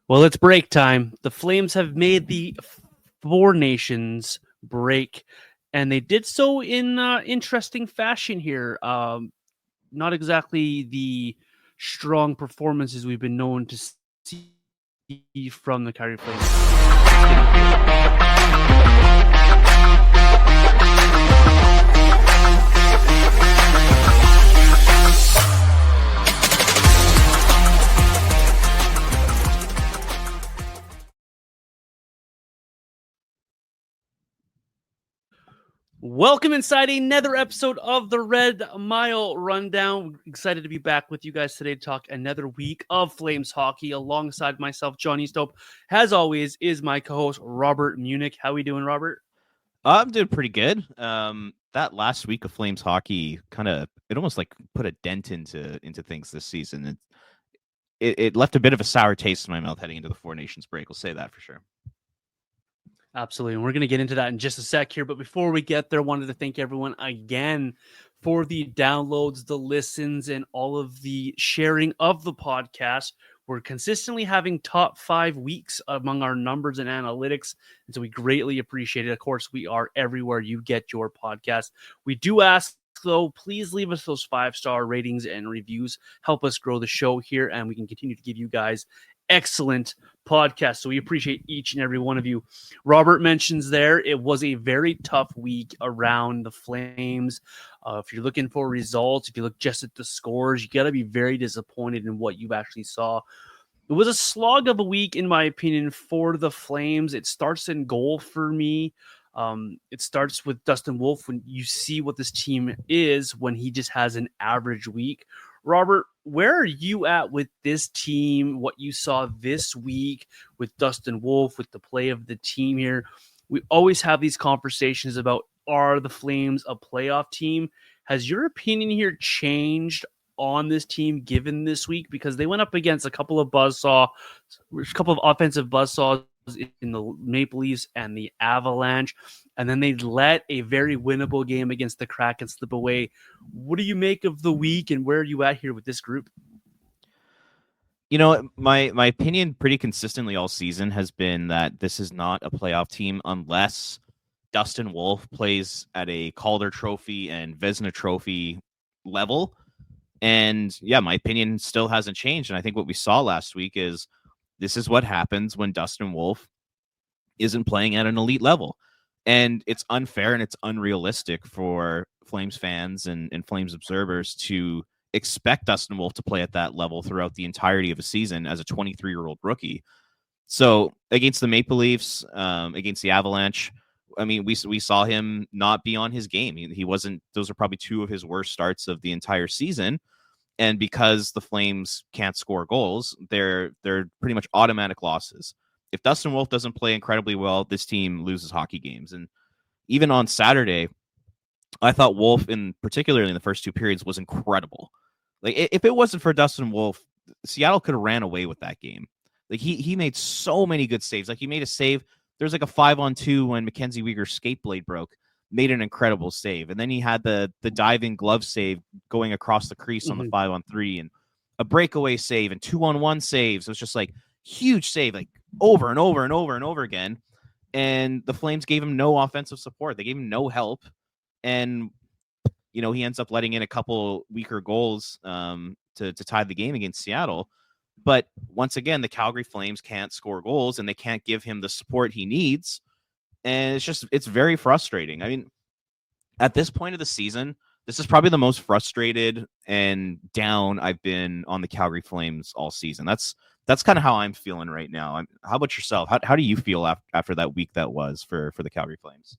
Well, it's break time. The Flames have made the Four Nations break, and they did so in interesting fashion here. Not exactly the strong performances we've been known to see from the Calgary Welcome inside another episode of the Red Mile Rundown. Excited to be back with you guys today to talk another week of Flames hockey alongside myself, John Eastope. As always, is my co-host Robert Munich. How we doing, Robert? I'm doing pretty good. That last week of Flames hockey it almost like put a dent into things this season. It left a bit of a sour taste in my mouth heading into the Four Nations break. We'll say that for sure. Absolutely. And we're going to get into that in just a sec here. But before we get there, I wanted to thank everyone again for the downloads, the listens, and all of the sharing of the podcast. We're consistently having top 5 weeks among our numbers and analytics. And so we greatly appreciate it. Of course, we are everywhere you get your podcast. We do ask, though, please leave us those 5-star ratings and reviews. Help us grow the show here, and we can continue to give you guys excellent podcast. So we appreciate each and every one of you. Robert mentions there it was a very tough week around the Flames. If you're looking for results, if you look just at the scores, you got to be very disappointed in what you actually saw. It was a slog of a week, in my opinion, for the Flames. It starts in goal for me. It starts with Dustin Wolf. When you see what this team is when he just has an average week. Robert, where are you at with this team? What you saw this week with Dustin Wolf, with the play of the team here? We always have these conversations about, are the Flames a playoff team? Has your opinion here changed on this team given this week? Because they went up against a couple of offensive buzzsaws in the Maple Leafs and the Avalanche, and then they let a very winnable game against the Kraken slip away. What do you make of the week, and where are you at here with this group? You know, my opinion pretty consistently all season has been that this is not a playoff team unless Dustin Wolf plays at a Calder Trophy and Vezina Trophy level. And yeah, my opinion still hasn't changed. And I think what we saw last week is this is what happens when Dustin Wolf isn't playing at an elite level. And it's unfair and it's unrealistic for Flames fans and Flames observers to expect Dustin Wolf to play at that level throughout the entirety of a season as a 23-year-old rookie. So against the Maple Leafs, against the Avalanche, I mean, we saw him not be on his game. He wasn't. Those are probably 2 of his worst starts of the entire season. And because the Flames can't score goals, they're pretty much automatic losses. If Dustin Wolf doesn't play incredibly well, this team loses hockey games. And even on Saturday, I thought Wolf, particularly in the first 2 periods, was incredible. Like, if it wasn't for Dustin Wolf, Seattle could have ran away with that game. Like, he made so many good saves. Like, he made a save. There's like a 5-on-2 when Mackenzie Weegar's skate blade broke. Made an incredible save. And then he had the diving glove save going across the crease on the 5-on-3 and a breakaway save and 2-on-1 saves. It was just like huge save, like over and over and over and over again. And the Flames gave him no offensive support. They gave him no help. And, you know, he ends up letting in a couple weaker goals to tie the game against Seattle. But once again, the Calgary Flames can't score goals and they can't give him the support he needs. And it's very frustrating. I mean, at this point of the season, this is probably the most frustrated and down I've been on the Calgary Flames all season. That's kind of how I'm feeling right now. How about yourself? How do you feel after that week that was for the Calgary Flames?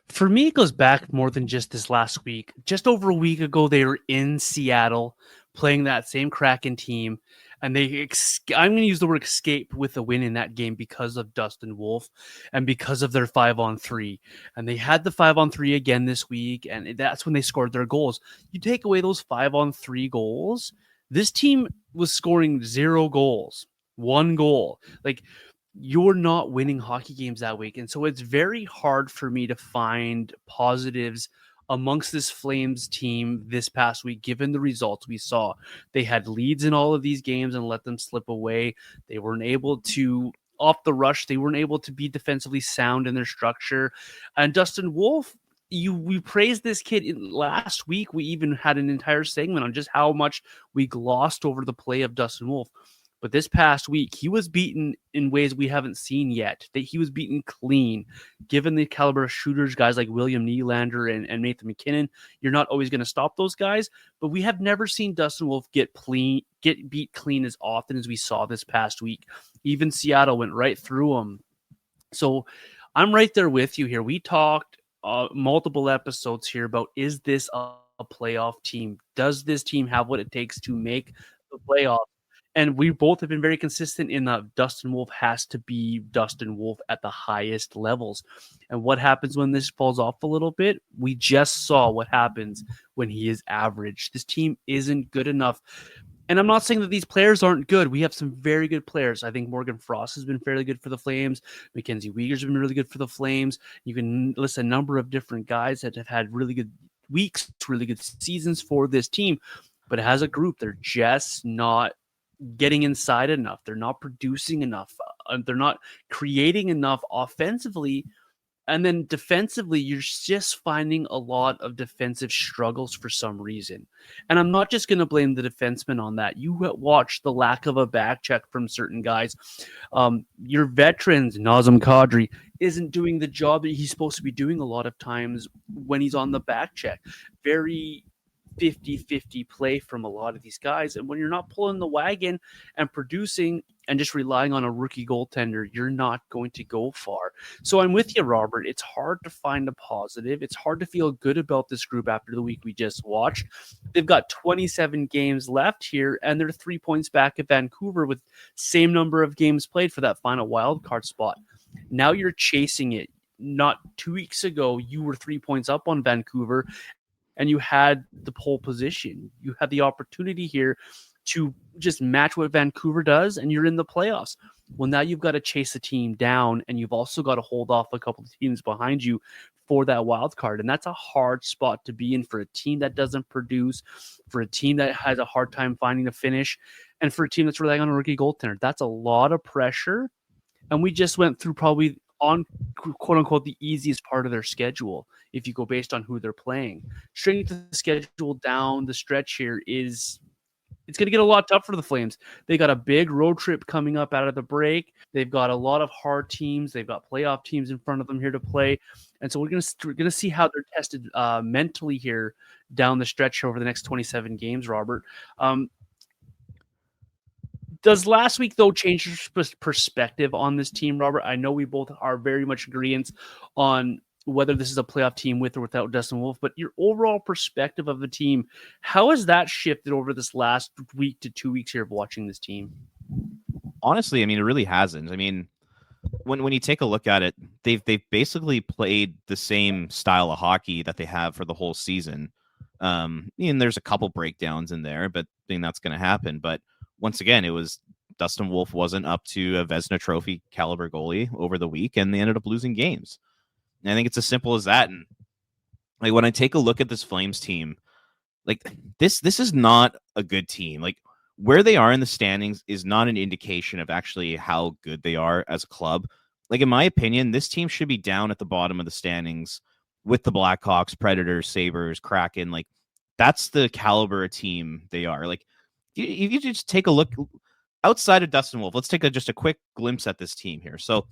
For me, it goes back more than just this last week. Just over a week ago, they were in Seattle playing that same Kraken team, and I'm going to use the word escape with the win in that game because of Dustin Wolf and because of their 5-on-3. And they had the 5-on-3 again this week, and that's when they scored their goals. You take away those 5-on-3 goals, this team was scoring 0 goals, 1 goal. Like, you're not winning hockey games that week. And so it's very hard for me to find positives amongst this Flames team this past week, given the results we saw. They had leads in all of these games and let them slip away. They weren't able to, off the rush, they weren't able to be defensively sound in their structure. And Dustin Wolf, we praised this kid last week. We even had an entire segment on just how much we glossed over the play of Dustin Wolf. But this past week, he was beaten in ways we haven't seen yet. That he was beaten clean. Given the caliber of shooters, guys like William Nylander and Nathan McKinnon, you're not always going to stop those guys. But we have never seen Dustin Wolf get beat clean as often as we saw this past week. Even Seattle went right through him. So I'm right there with you here. We talked multiple episodes here about, is this a playoff team? Does this team have what it takes to make the playoffs? And we both have been very consistent in that Dustin Wolf has to be Dustin Wolf at the highest levels. And what happens when this falls off a little bit? We just saw what happens when he is average. This team isn't good enough. And I'm not saying that these players aren't good. We have some very good players. I think Morgan Frost has been fairly good for the Flames. Mackenzie Weegar's been really good for the Flames. You can list a number of different guys that have had really good weeks, really good seasons for this team. But as a group, they're just not getting inside enough. They're not producing enough. They're not creating enough offensively. And then defensively, you're just finding a lot of defensive struggles for some reason. And I'm not just going to blame the defensemen on that. You watch the lack of a back check from certain guys. Your veterans, Nazem Kadri, isn't doing the job that he's supposed to be doing a lot of times when he's on the back check. Very 50-50 play from a lot of these guys. And when you're not pulling the wagon and producing and just relying on a rookie goaltender, you're not going to go far. So I'm with you, Robert. It's hard to find a positive. It's hard to feel good about this group after the week we just watched. They've got 27 games left here, and they're 3 points back at Vancouver with same number of games played for that final wild card spot. Now you're chasing it. Not 2 weeks ago, you were 3 points up on Vancouver, and you had the pole position. You had the opportunity here to just match what Vancouver does, and you're in the playoffs. Well, now you've got to chase a team down, and you've also got to hold off a couple of teams behind you for that wild card. And that's a hard spot to be in for a team that doesn't produce, for a team that has a hard time finding a finish, and for a team that's relying on a rookie goaltender. That's a lot of pressure. And we just went through probably on quote unquote the easiest part of their schedule if you go based on who they're playing. Strength of the schedule down the stretch here is it's going to get a lot tougher for the Flames. They got a big road trip coming up out of the break. They've got a lot of hard teams. They've got playoff teams in front of them here to play. And so we're going to see how they're tested mentally here down the stretch over the next 27 games, Robert. Does last week, though, change your perspective on this team, Robert? I know we both are very much agreeant on whether this is a playoff team with or without Dustin Wolf, but your overall perspective of the team, how has that shifted over this last week to 2 weeks here of watching this team? Honestly, I mean, it really hasn't. I mean, when you take a look at it, they've basically played the same style of hockey that they have for the whole season. And there's a couple breakdowns in there, but I think that's going to happen. But once again, it was Dustin Wolf wasn't up to a Vezina Trophy caliber goalie over the week, and they ended up losing games. And I think it's as simple as that. And like when I take a look at this Flames team, like this is not a good team. Like where they are in the standings is not an indication of actually how good they are as a club. Like in my opinion, this team should be down at the bottom of the standings with the Blackhawks, Predators, Sabres, Kraken. Like that's the caliber of team they are. Like if you just take a look outside of Dustin Wolf, let's take just a quick glimpse at this team here. So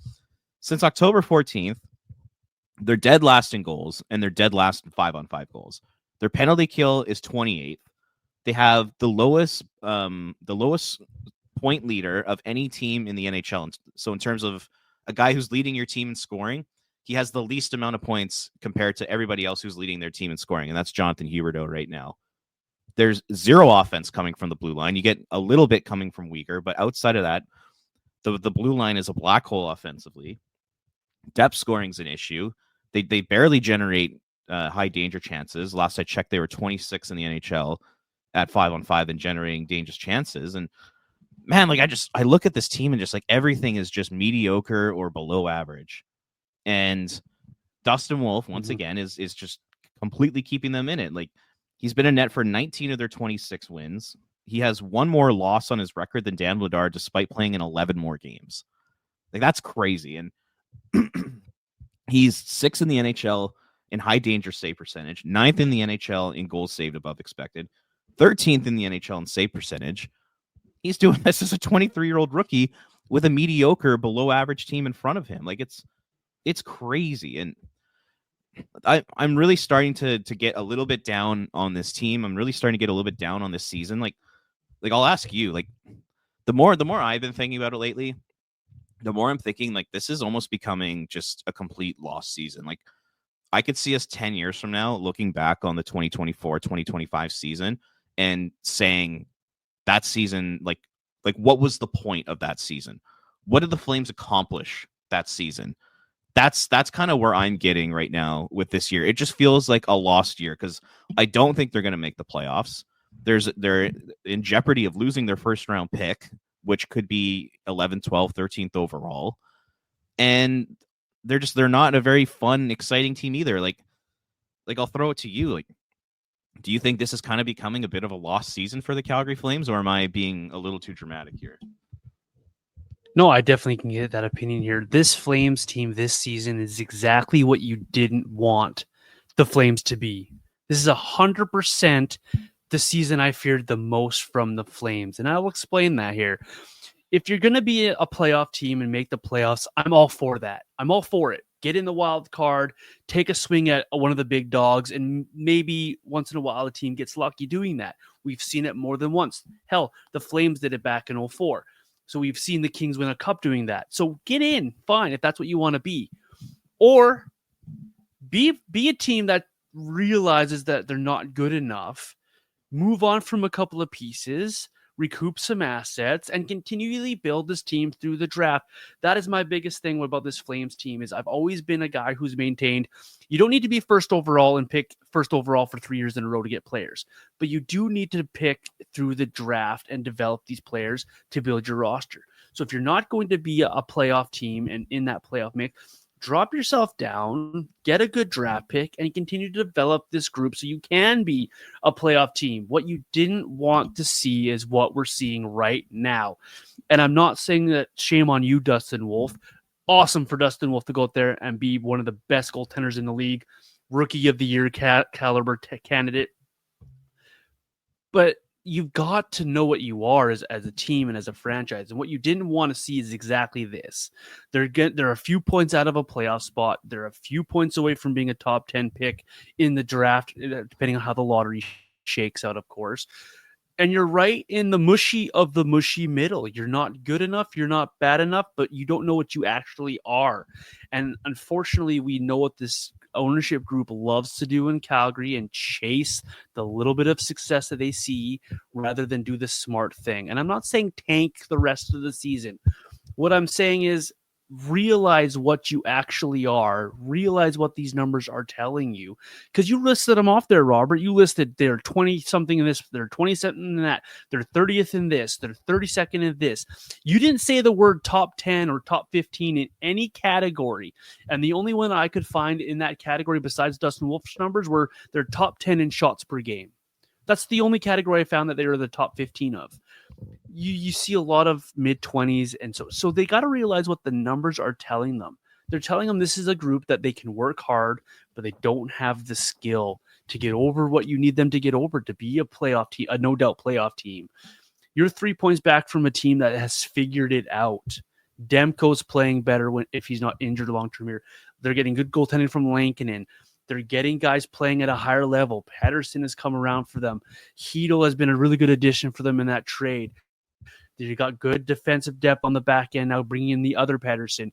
since October 14th, they're dead last in goals, and they're dead last in 5-on-5 goals. Their penalty kill is 28th. They have the lowest point leader of any team in the NHL. So in terms of a guy who's leading your team in scoring, he has the least amount of points compared to everybody else who's leading their team in scoring, and that's Jonathan Huberdeau right now. There's zero offense coming from the blue line. You get a little bit coming from Weegar, but outside of that, the blue line is a black hole offensively. Depth scoring is an issue. They barely generate high danger chances. Last I checked, they were 26 in the NHL at 5-on-5 and generating dangerous chances. And man, like I look at this team and just like everything is just mediocre or below average. And Dustin Wolf once again is just completely keeping them in it. Like, he's been in net for 19 of their 26 wins. He has one more loss on his record than Dan Vladar, despite playing in 11 more games. Like, that's crazy. And he's 6th in the NHL in high danger save percentage, 9th in the NHL in goals saved above expected, 13th in the NHL in save percentage. He's doing this as a 23-year-old rookie with a mediocre, below average team in front of him. Like, it's crazy. And I'm really starting to get a little bit down on this team. I'm really starting to get a little bit down on this season. Like I'll ask you, like, the more I've been thinking about it lately, the more I'm thinking, like, this is almost becoming just a complete lost season. Like, I could see us 10 years from now looking back on the 2024-2025 season and saying that season, like what was the point of that season? What did the Flames accomplish that season? That's kind of where I'm getting right now with this year. It just feels like a lost year because I don't think they're going to make the playoffs. They're in jeopardy of losing their first round pick, which could be 11th, 12th, 13th overall. And they're not a very fun, exciting team either. Like I'll throw it to you. Like, do you think this is kind of becoming a bit of a lost season for the Calgary Flames, or am I being a little too dramatic here? No, I definitely can get that opinion here. This Flames team this season is exactly what you didn't want the Flames to be. This is 100% the season I feared the most from the Flames, and I'll explain that here. If you're going to be a playoff team and make the playoffs, I'm all for that. I'm all for it. Get in the wild card, take a swing at one of the big dogs, and maybe once in a while a team gets lucky doing that. We've seen it more than once. Hell, the Flames did it back in 2004. So we've seen the Kings win a cup doing that. So get in, fine, if that's what you want to be. Or be a team that realizes that they're not good enough, move on from a couple of pieces, recoup some assets, and continually build this team through the draft. That is my biggest thing about this Flames team is I've always been a guy who's maintained you don't need to be first overall and pick first overall for 3 years in a row to get players, but you do need to pick through the draft and develop these players to build your roster. So if you're not going to be a playoff team and in that playoff mix, drop yourself down, get a good draft pick, and continue to develop this group so you can be a playoff team. What you didn't want to see is what we're seeing right now. And I'm not saying that shame on you, Dustin Wolf. Awesome for Dustin Wolf to go out there and be one of the best goaltenders in the league, rookie of the year caliber candidate. But you've got to know what you are as a team and as a franchise. And what you didn't want to see is exactly this. They're a few points out of a playoff spot. They're a few points away from being a top 10 pick in the draft, depending on how the lottery shakes out, of course. And you're right in the mushy of the mushy middle. You're not good enough. You're not bad enough, but you don't know what you actually are. And unfortunately, we know what this ownership group loves to do in Calgary and chase the little bit of success that they see rather than do the smart thing. And I'm not saying tank the rest of the season. What I'm saying is realize what you actually are, realize what these numbers are telling you, because you listed them off there, Robert. You listed they're 20 something in this, they're 20 something in that, they're 30th in this, they're 32nd in this. You didn't say the word top 10 or top 15 in any category, and the only one I could find in that category besides Dustin Wolf's numbers were their top 10 in shots per game. That's the only category I found that they were the top 15 of. You see a lot of mid-20s, and so they got to realize what the numbers are telling them. They're telling them this is a group that they can work hard, but they don't have the skill to get over what you need them to get over to be a playoff team, a no-doubt playoff team. You're 3 points back from a team that has figured it out. Demko's playing better if he's not injured long-term here. They're getting good goaltending from Lankinen. They're getting guys playing at a higher level. Patterson has come around for them. Hedl has been a really good addition for them in that trade. You got good defensive depth on the back end now, bringing in the other Patterson.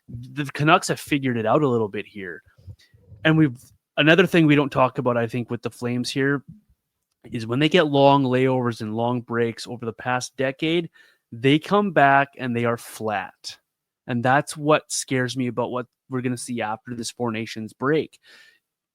The Canucks have figured it out a little bit here. And another thing we don't talk about, I think, with the Flames here is when they get long layovers and long breaks over the past decade, they come back and they are flat. And that's what scares me about what we're going to see after this Four Nations break.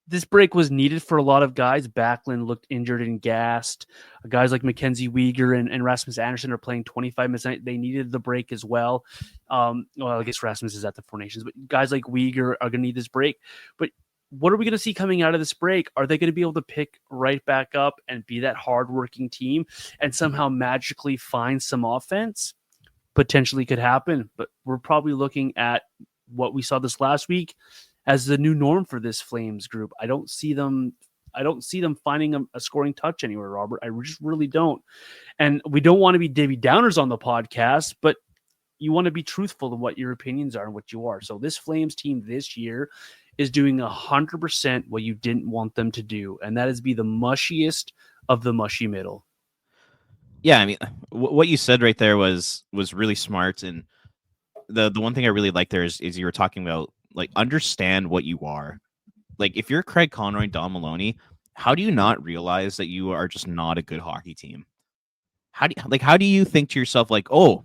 This break was needed for a lot of guys. Backlund looked injured and gassed. Guys like Mackenzie Weegar and Rasmus Anderson are playing 25 minutes a night. They needed the break as well. Well, I guess Rasmus is at the Four Nations, but guys like Weegar are going to need this break. But what are we going to see coming out of this break? Are they going to be able to pick right back up and be that hardworking team and somehow magically find some offense? Potentially could happen, but we're probably looking at what we saw this last week as the new norm for this Flames group. I don't see them finding a scoring touch anywhere, Robert. I just really don't. And we don't want to be Debbie Downers on the podcast, but you want to be truthful in what your opinions are and what you are. So this Flames team this year is doing 100% what you didn't want them to do, and that is be the mushiest of the mushy middle. Yeah, I mean, what you said right there was really smart, and the one thing I really like there is you were talking about, like, understand what you are. Like, if you're Craig Conroy and Don Maloney, how do you not realize that you are just not a good hockey team? How do you think to yourself, like, oh,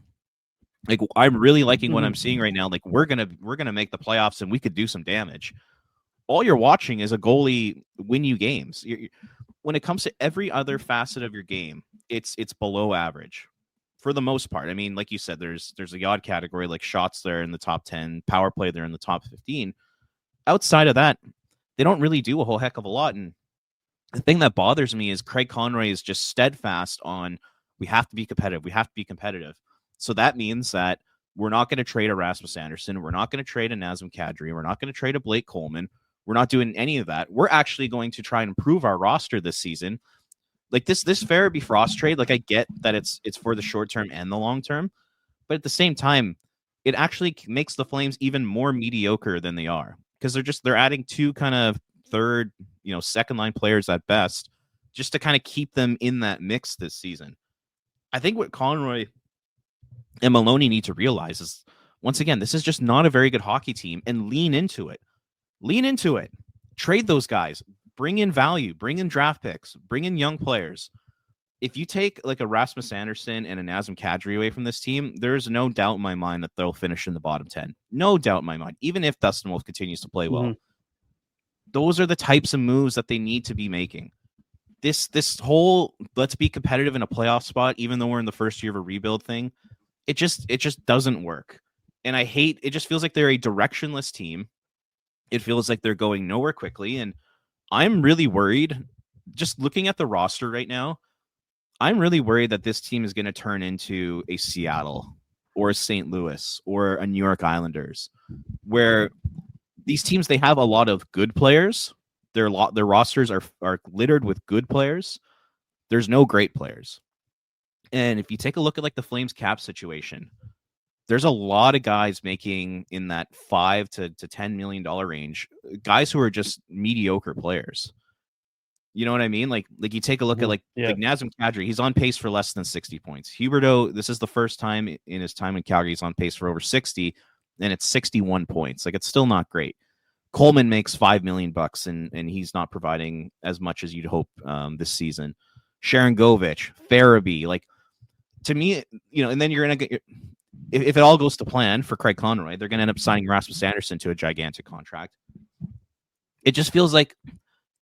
like, I'm really liking what I'm seeing right now. Like, we're gonna make the playoffs and we could do some damage. All you're watching is a goalie win you games. When it comes to every other facet of your game, it's below average for the most part. I mean, like you said, there's a odd category, like shots there in the top 10, power play there in the top 15. Outside of that, they don't really do a whole heck of a lot. And the thing that bothers me is Craig Conroy is just steadfast on, we have to be competitive. We have to be competitive. So that means that we're not going to trade a Rasmus Anderson. We're not going to trade a Nazem Kadri. We're not going to trade a Blake Coleman. We're not doing any of that. We're actually going to try and improve our roster this season. Like, this Farabee Frost trade, like, I get that it's for the short term and the long term, but at the same time, it actually makes the Flames even more mediocre than they are, because they're adding two kind of third, second line players at best, just to kind of keep them in that mix this season. I think what Conroy and Maloney need to realize is, once again, this is just not a very good hockey team, and lean into it. Lean into it. Trade those guys. Bring in value. Bring in draft picks. Bring in young players. If you take, like, a Rasmus Anderson and a Nazem Kadri away from this team, there's no doubt in my mind that they'll finish in the bottom 10. No doubt in my mind, even if Dustin Wolf continues to play well. Those are the types of moves that they need to be making. This whole let's be competitive in a playoff spot, even though we're in the first year of a rebuild thing, it just doesn't work. And it just feels like they're a directionless team. It feels like they're going nowhere quickly. And I'm really worried, just looking at the roster right now, I'm really worried that this team is going to turn into a Seattle or a St. Louis or a New York Islanders, where these teams, they have a lot of good players. Their rosters are littered with good players. There's no great players. And if you take a look at, like, the Flames cap situation, there's a lot of guys making in that $5 to $10 million range, guys who are just mediocre players. You know what I mean? Like you take a look at like Nazem Kadri, he's on pace for less than 60 points. Huberdeau, this is the first time in his time in Calgary he's on pace for over 60, and it's 61 points. Like, it's still not great. Coleman makes $5 million and he's not providing as much as you'd hope this season. Sharon Govich, Farabee, like, to me, and then you're gonna get, if it all goes to plan for Craig Conroy, they're gonna end up signing Rasmus Anderson to a gigantic contract. It just feels like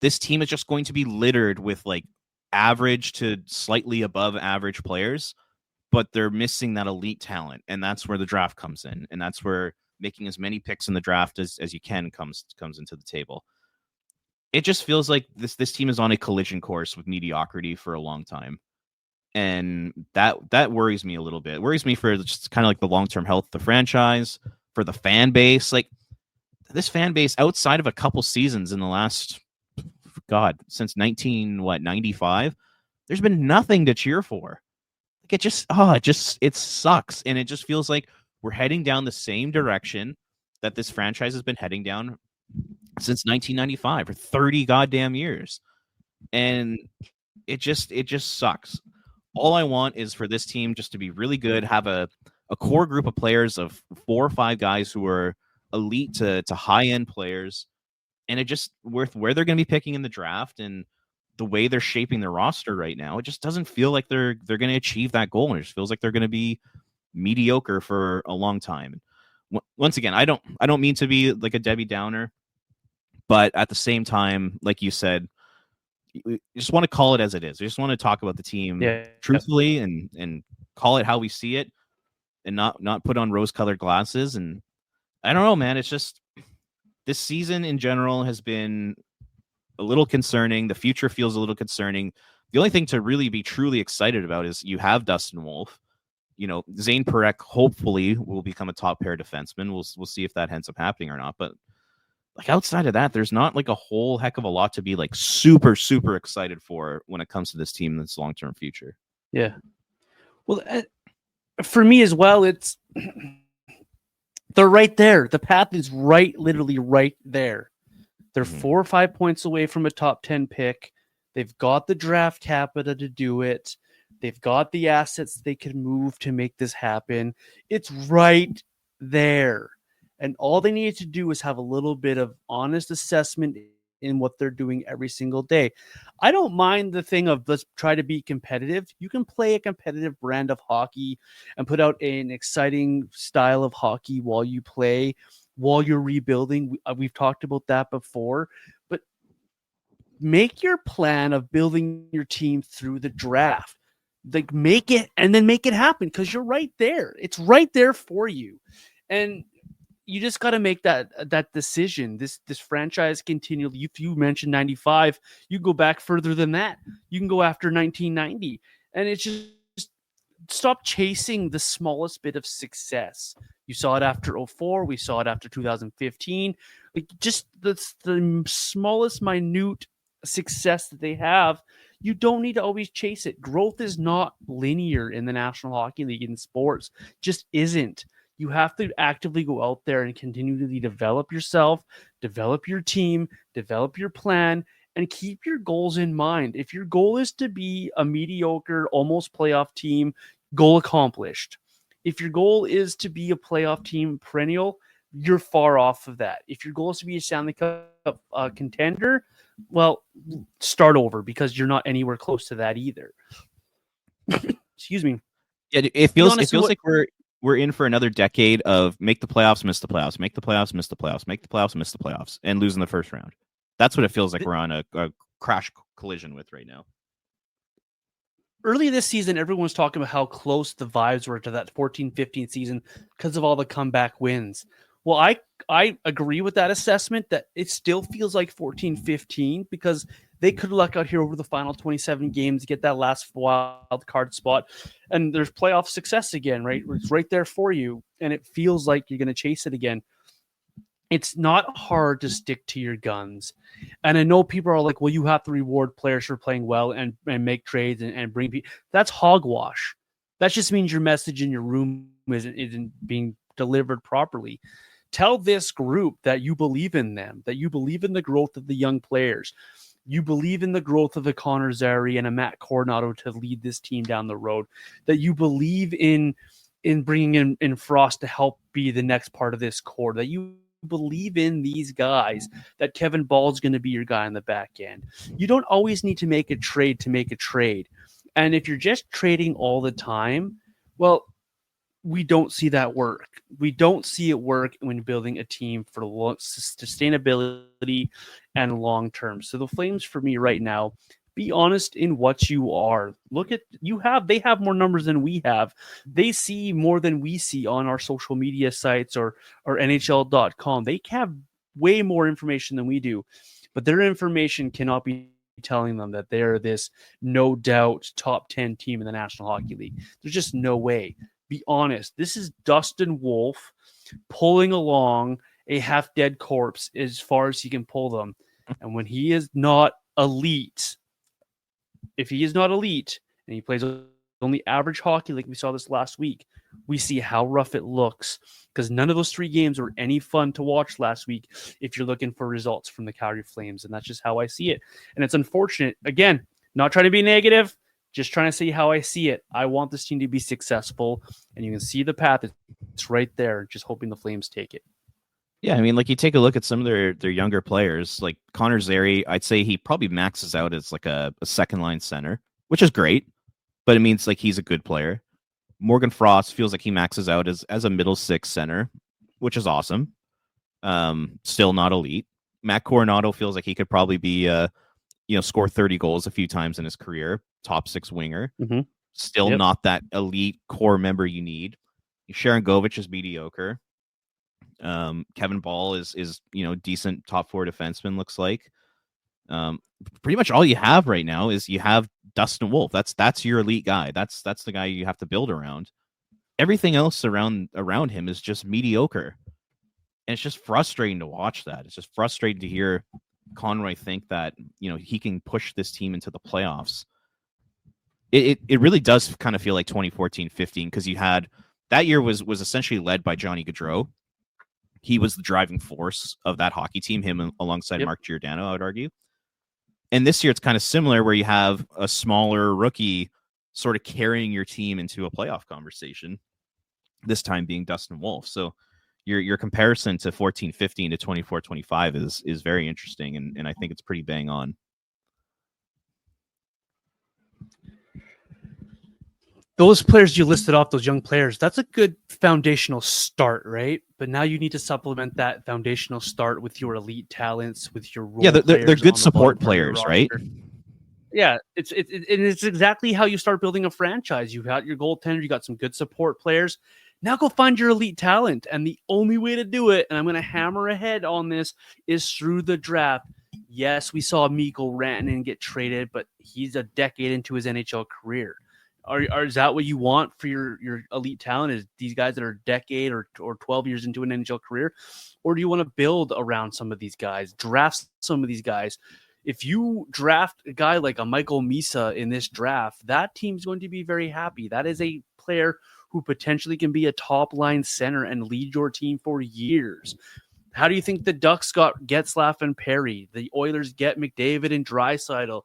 this team is just going to be littered with, like, average to slightly above average players, but they're missing that elite talent, and that's where the draft comes in, and that's where making as many picks in the draft as you can comes into the table. It just feels like this team is on a collision course with mediocrity for a long time, and that worries me a little bit. It worries me for just kind of like the long-term health of the franchise, for the fan base. Like, this fan base, outside of a couple seasons in the last, since 1995, there's been nothing to cheer for. Like, it sucks. And it just feels like we're heading down the same direction that this franchise has been heading down since 1995 for 30 goddamn years. And it just sucks. All I want is for this team just to be really good, have a core group of players of 4 or 5 guys who are elite to high-end players, and it just, with where they're going to be picking in the draft and the way they're shaping their roster right now, it just doesn't feel like they're going to achieve that goal, and it just feels like they're going to be mediocre for a long time. Once again, I don't mean to be like a Debbie Downer, but at the same time, like you said, you just want to call it as it is. We just want to talk about the team truthfully and call it how we see it, and not put on rose-colored glasses. And I don't know, man. It's just, this season in general has been a little concerning. The future feels a little concerning. The only thing to really be truly excited about is you have Dustin Wolf. Zane Parekh hopefully will become a top pair defenseman. We'll see if that ends up happening or not. But like outside of that, there's not like a whole heck of a lot to be like super, super excited for when it comes to this team and its long-term future. Yeah. Well, for me as well, it's they're right there. The path is literally right there. They're 4 or 5 points away from a top 10 pick. They've got the draft capital to do it. They've got the assets they can move to make this happen. It's right there. And all they need to do is have a little bit of honest assessment in what they're doing every single day. I don't mind the thing of let's try to be competitive. You can play a competitive brand of hockey and put out an exciting style of hockey while you play, while you're rebuilding. We've talked about that before, but make your plan of building your team through the draft. Like make it and then make it happen because you're right there. It's right there for you. And you just got to make that decision. This franchise continually. If you mentioned 95, you go back further than that. You can go after 1990, and it's just stop chasing the smallest bit of success. You saw it after 04. We saw it after 2015. Like just the smallest minute success that they have. You don't need to always chase it. Growth is not linear in the National Hockey League in sports. Just isn't. You have to actively go out there and continually develop yourself, develop your team, develop your plan, and keep your goals in mind. If your goal is to be a mediocre, almost playoff team, goal accomplished. If your goal is to be a playoff team perennial, you're far off of that. If your goal is to be a Stanley Cup contender, well, start over because you're not anywhere close to that either. Excuse me. Yeah, it feels like we're in for another decade of make the playoffs, miss the playoffs, make the playoffs, miss the playoffs, make the playoffs, miss the playoffs, and lose in the first round. That's what it feels like we're on a crash collision with right now. Early this season, everyone was talking about how close the vibes were to that 14-15 season because of all the comeback wins. Well, I agree with that assessment that it still feels like 14-15 because they could luck out here over the final 27 games, get that last wild card spot, and there's playoff success again, right? It's right there for you, and it feels like you're going to chase it again. It's not hard to stick to your guns. And I know people are like, well, you have to reward players for playing well and make trades and bring people. That's hogwash. That just means your message in your room isn't being delivered properly. Tell this group that you believe in them, that you believe in the growth of the young players. You believe in the growth of a Connor Zary and a Matt Coronado to lead this team down the road, that you believe in bringing in Frost to help be the next part of this core, that you believe in these guys, that Kevin Bahl is going to be your guy on the back end. You don't always need to make a trade to make a trade. And if you're just trading all the time, well, we don't see that work. We don't see it work when building a team for sustainability and long term. So the Flames for me right now, be honest in what you are. Look at they have more numbers than we have. They see more than we see on our social media sites or NHL.com. They have way more information than we do, but their information cannot be telling them that they're this no doubt top 10 team in the National Hockey League. There's just no way. Be honest. This is Dustin Wolf pulling along a half-dead corpse as far as he can pull them. And when he is not elite, if he is not elite and he plays only average hockey like we saw this last week, we see how rough it looks because none of those 3 games were any fun to watch last week if you're looking for results from the Calgary Flames. And that's just how I see it. And it's unfortunate. Again, not trying to be negative, just trying to see how I see it. I want this team to be successful, and you can see the path. It's right there, just hoping the Flames take it. Yeah, I mean, like you take a look at some of their younger players, like Connor Zary, I'd say he probably maxes out as like a second-line center, which is great, but it means like he's a good player. Morgan Frost feels like he maxes out as a middle six center, which is awesome. Still not elite. Matt Coronado feels like he could probably be score 30 goals a few times in his career, top 6 winger. Mm-hmm. Still not that elite core member you need. Sharon Govich is mediocre. Kevin Bahl is decent top 4 defenseman, looks like. Pretty much all you have right now is you have Dustin Wolf. That's your elite guy. That's the guy you have to build around. Everything else around him is just mediocre. And it's just frustrating to watch that. It's just frustrating to hear Conroy think that, he can push this team into the playoffs. It really does kind of feel like 2014-15, because you had that year was essentially led by Johnny Gaudreau. He was the driving force of that hockey team, him alongside Mark Giordano, I would argue. And this year it's kind of similar, where you have a smaller rookie sort of carrying your team into a playoff conversation, this time being Dustin Wolf. So your comparison to 14-15 to 24-25 is very interesting, and I think it's pretty bang on. Those players you listed off, those young players, that's a good foundational start, right? But now you need to supplement that foundational start with your elite talents, with your role they're good support players, right? Yeah, it's exactly how you start building a franchise. You've got your goaltender, you got some good support players. Now go find your elite talent. And the only way to do it, and I'm going to hammer ahead on this, is through the draft. Yes, we saw Mikko Rantanen get traded, but he's a decade into his NHL career. Is that what you want for your elite talent, is these guys that are a decade or 12 years into an NHL career? Or do you want to build around some of these guys, draft some of these guys? If you draft a guy like a Michael Misa in this draft, that team's going to be very happy. That is a player who potentially can be a top line center and lead your team for years. How do you think the Ducks got Getzlaf and Perry? The Oilers get McDavid and Draisaitl.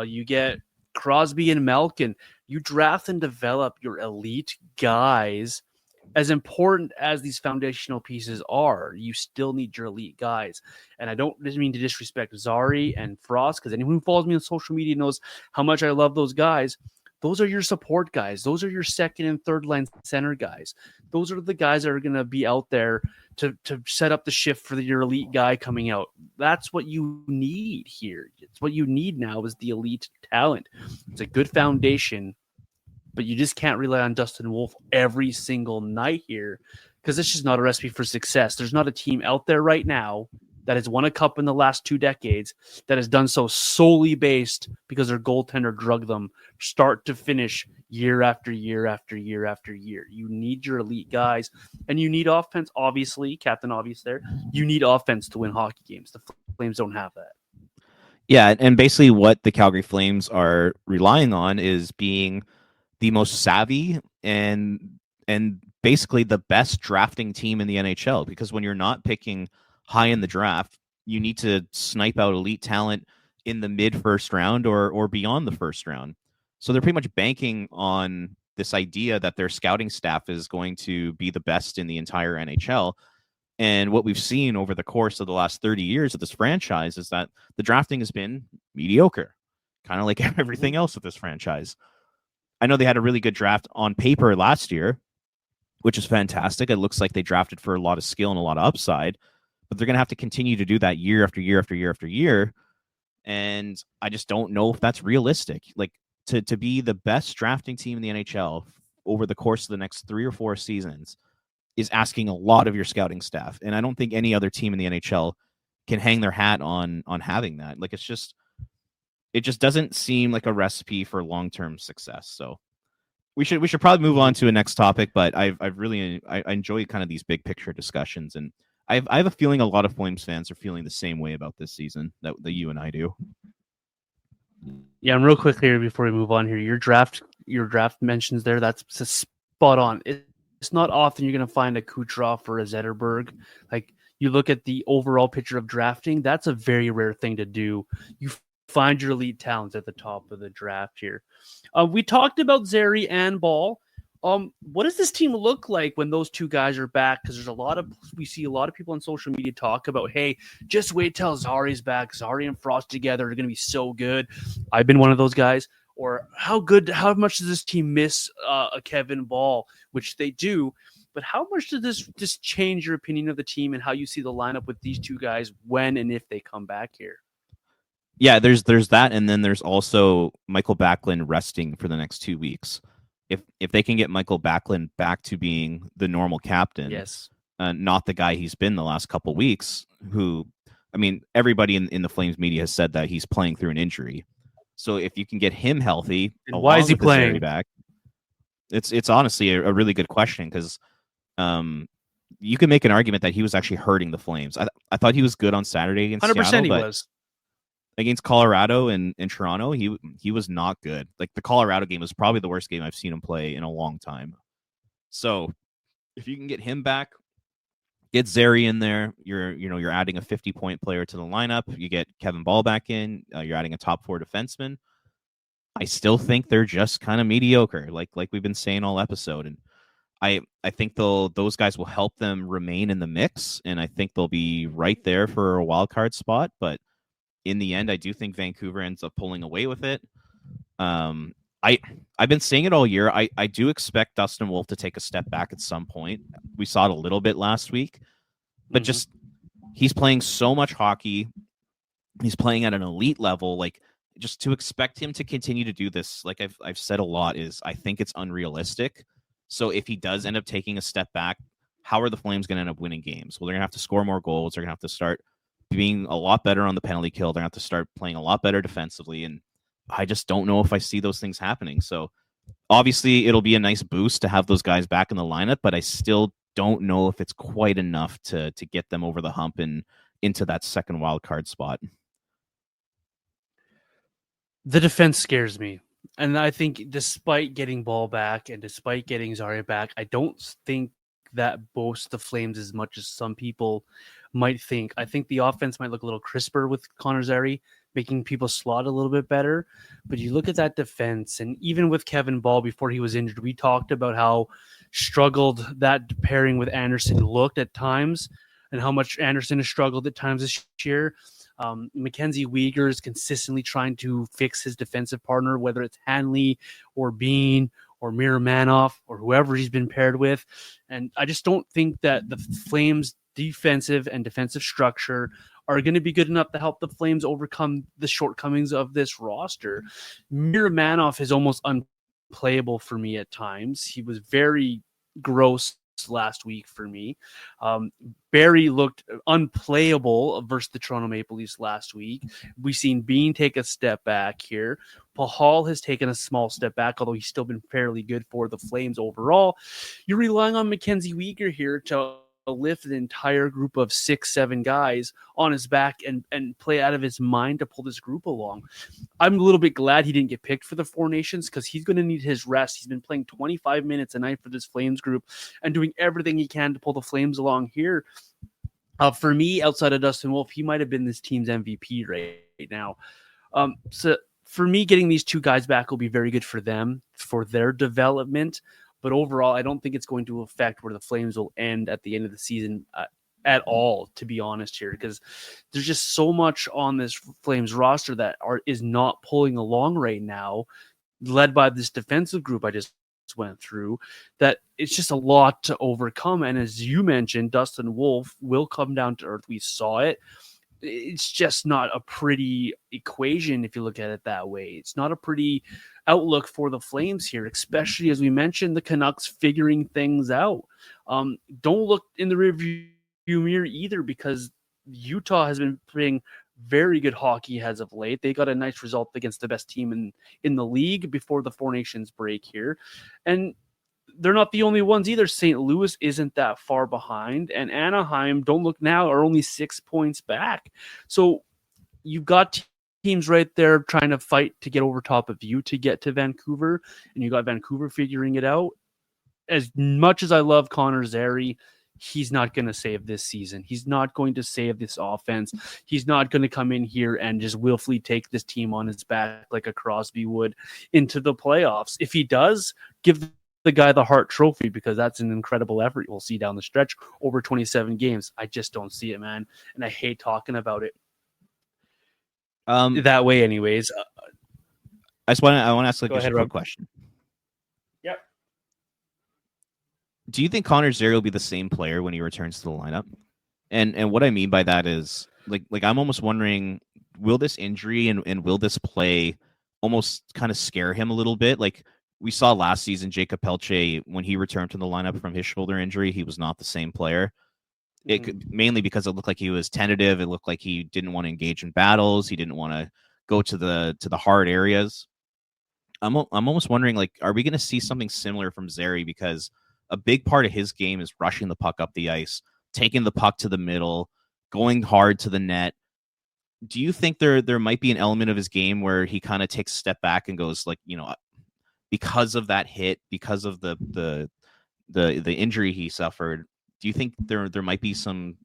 You get Crosby and Malkin. You draft and develop your elite guys. As important as these foundational pieces are, you still need your elite guys. And I don't mean to disrespect Zary and Frost, because anyone who follows me on social media knows how much I love those guys. Those are your support guys. Those are your second and third line center guys. Those are the guys that are going to be out there to set up the shift for your elite guy coming out. That's what you need here. It's what you need now is the elite talent. It's a good foundation, but you just can't rely on Dustin Wolf every single night here, because it's just not a recipe for success. There's not a team out there right now that has won a cup in the last 2 decades that has done so solely based because their goaltender drugged them start to finish year after year after year after year. You need your elite guys, and you need offense, obviously. Captain Obvious there. You need offense to win hockey games. The Flames don't have that. Yeah, and basically what the Calgary Flames are relying on is being the most savvy and basically the best drafting team in the NHL, because when you're not picking high in the draft, you need to snipe out elite talent in the mid first round or beyond the first round. So they're pretty much banking on this idea that their scouting staff is going to be the best in the entire NHL. And what we've seen over the course of the last 30 years of this franchise is that the drafting has been mediocre, kind of like everything else with this franchise. I know they had a really good draft on paper last year, which is fantastic. It looks like they drafted for a lot of skill and a lot of upside, but they're going to have to continue to do that year after year after year after year. And I just don't know if that's realistic. Like to be the best drafting team in the NHL over the course of the next 3 or 4 seasons is asking a lot of your scouting staff. And I don't think any other team in the NHL can hang their hat on having that. Like it just doesn't seem like a recipe for long-term success. So we should probably move on to a next topic, but I enjoy kind of these big picture discussions, and I have a feeling a lot of Flames fans are feeling the same way about this season that you and I do. Yeah, and real quick here before we move on here, your draft mentions there, that's spot on. It's not often you're going to find a Kucherov or a Zetterberg. Like, you look at the overall picture of drafting, that's a very rare thing to do. You find your elite talents at the top of the draft here. We talked about Zary and Bahl. What does this team look like when those two guys are back? Because we see a lot of people on social media talk about, hey, just wait till Zary's back. Zary and Frost together are going to be so good. I've been one of those guys. Or how much does this team miss a Kevin Bahl, which they do. But how much does this just change your opinion of the team and how you see the lineup with these two guys when and if they come back here? Yeah, there's that, and then there's also Michael Backlund resting for the next 2 weeks. If they can get Michael Backlund back to being the normal captain, yes, not the guy he's been the last couple weeks. Who, I mean, everybody in the Flames media has said that he's playing through an injury. So if you can get him healthy, And why is along he with the Zary playing? back, it's honestly a really good question because you can make an argument that he was actually hurting the Flames. I thought he was good on Saturday against 100% Seattle, he but was. against Colorado and Toronto, he was not good. Like the Colorado game was probably the worst game I've seen him play in a long time. So if you can get him back, get Zary in there, you're adding a 50-point player to the lineup. You get Kevin Bahl back in. You're adding a top 4 defenseman. I still think they're just kind of mediocre, like we've been saying all episode. And I think those guys will help them remain in the mix, and I think they'll be right there for a wild card spot. But in the end, I do think Vancouver ends up pulling away with it. I've been saying it all year. I do expect Dustin Wolf to take a step back at some point. We saw it a little bit last week, but just he's playing so much hockey. He's playing at an elite level. Like, just to expect him to continue to do this, like I've said a lot, is I think it's unrealistic. So if he does end up taking a step back, how are the Flames going to end up winning games? Well, they're going to have to score more goals. They're going to have to start being a lot better on the penalty kill. They're going to have to start playing a lot better defensively. And I just don't know if I see those things happening. So obviously it'll be a nice boost to have those guys back in the lineup, but I still don't know if it's quite enough to get them over the hump and into that second wild card spot. The defense scares me. And I think despite getting Bahl back and despite getting Zary back, I don't think that boasts the Flames as much as some people might think. I think the offense might look a little crisper with Connor Zary, making people slot a little bit better. But you look at that defense, and even with Kevin Bahl before he was injured, we talked about how struggled that pairing with Anderson looked at times and how much Anderson has struggled at times this year. Mackenzie Weegar is consistently trying to fix his defensive partner, whether it's Hanley or Bean or Miromanov or whoever he's been paired with. And I just don't think that the Flames' defensive and defensive structure are going to be good enough to help the Flames overcome the shortcomings of this roster. Miromanov is almost unplayable for me at times. He was very gross last week for me. Barry looked unplayable versus the Toronto Maple Leafs last week. We've seen Bean take a step back here. Bahl has taken a small step back, although he's still been fairly good for the Flames overall. You're relying on Mackenzie Weegar here to lift an entire group of 6-7 guys on his back and play out of his mind to pull this group along. I'm a little bit glad he didn't get picked for the Four Nations because he's going to need his rest. He's been playing 25 minutes a night for this Flames group and doing everything he can to pull the Flames along here. For me, outside of Dustin Wolf, he might have been this team's MVP right now. So for me, getting these two guys back will be very good for them, for their development. But overall, I don't think it's going to affect where the Flames will end at the end of the season at all, to be honest here, because there's just so much on this Flames roster that is not pulling along right now, led by this defensive group I just went through, that it's just a lot to overcome. And as you mentioned, Dustin Wolf will come down to earth. We saw it. It's just not a pretty equation if you look at it that way. It's not a pretty outlook for the Flames here, especially as we mentioned, the Canucks figuring things out. Don't look in the rearview mirror either, because Utah has been playing very good hockey as of late. They got a nice result against the best team in the league before the Four Nations break here. And they're not the only ones either. St. Louis isn't that far behind, and Anaheim, don't look now, are only 6 points back. So you've got teams right there trying to fight to get over top of you to get to Vancouver, and you got Vancouver figuring it out. As much as I love Connor Zary, he's not going to save this season. He's not going to save this offense. He's not going to come in here and just willfully take this team on his back like a Crosby would into the playoffs. If he does, give the guy the Hart Trophy, because that's an incredible effort we'll see down the stretch over 27 games. I just don't see it, man. And I hate talking about it that way anyways. I want to ask just ahead, a quick Rob. question. Yep. Do you think Connor Zary will be the same player when he returns to the lineup? And what I mean by that is like I'm almost wondering, will this injury and will this play almost kind of scare him a little bit? Like we saw last season, Jacob Pelche, when he returned to the lineup from his shoulder injury, he was not the same player. Mainly because it looked like he was tentative. It looked like he didn't want to engage in battles. He didn't want to go to the hard areas. I'm almost wondering, like, are we going to see something similar from Zary? Because a big part of his game is rushing the puck up the ice, taking the puck to the middle, going hard to the net. Do you think there might be an element of his game where he kind of takes a step back and goes, like, because of that hit, because of the injury he suffered, do you think there might be some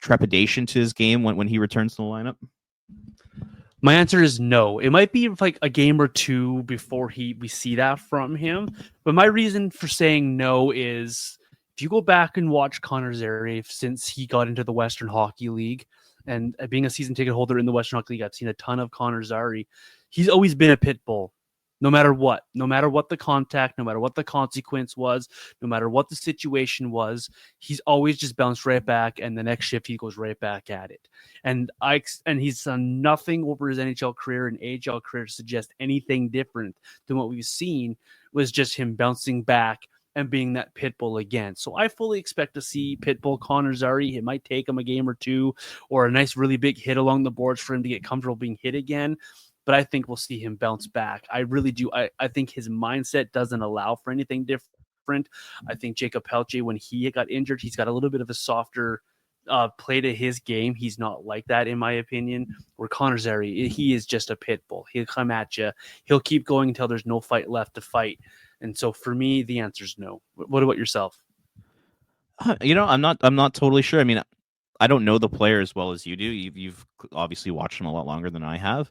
trepidation to his game when he returns to the lineup? My answer is no. It might be like a game or two before we see that from him. But my reason for saying no is if you go back and watch Connor Zary since he got into the Western Hockey League, and being a season ticket holder in the Western Hockey League, I've seen a ton of Connor Zary. He's always been a pit bull. No matter what the contact, no matter what the consequence was, no matter what the situation was, he's always just bounced right back, and the next shift he goes right back at it. And he's done nothing over his NHL career and AHL career to suggest anything different than what we've seen. Was just him bouncing back and being that pitbull again. So I fully expect to see pitbull Connor Zary. It might take him a game or two or a nice really big hit along the boards for him to get comfortable being hit again. But I think we'll see him bounce back. I really do. I think his mindset doesn't allow for anything different. I think Jacob Pelche, when he got injured, he's got a little bit of a softer play to his game. He's not like that, in my opinion. Where Connor Zary, he is just a pit bull. He'll come at you. He'll keep going until there's no fight left to fight. And so for me, the answer is no. What about yourself? I'm not totally sure. I mean, I don't know the player as well as you do. You've obviously watched him a lot longer than I have.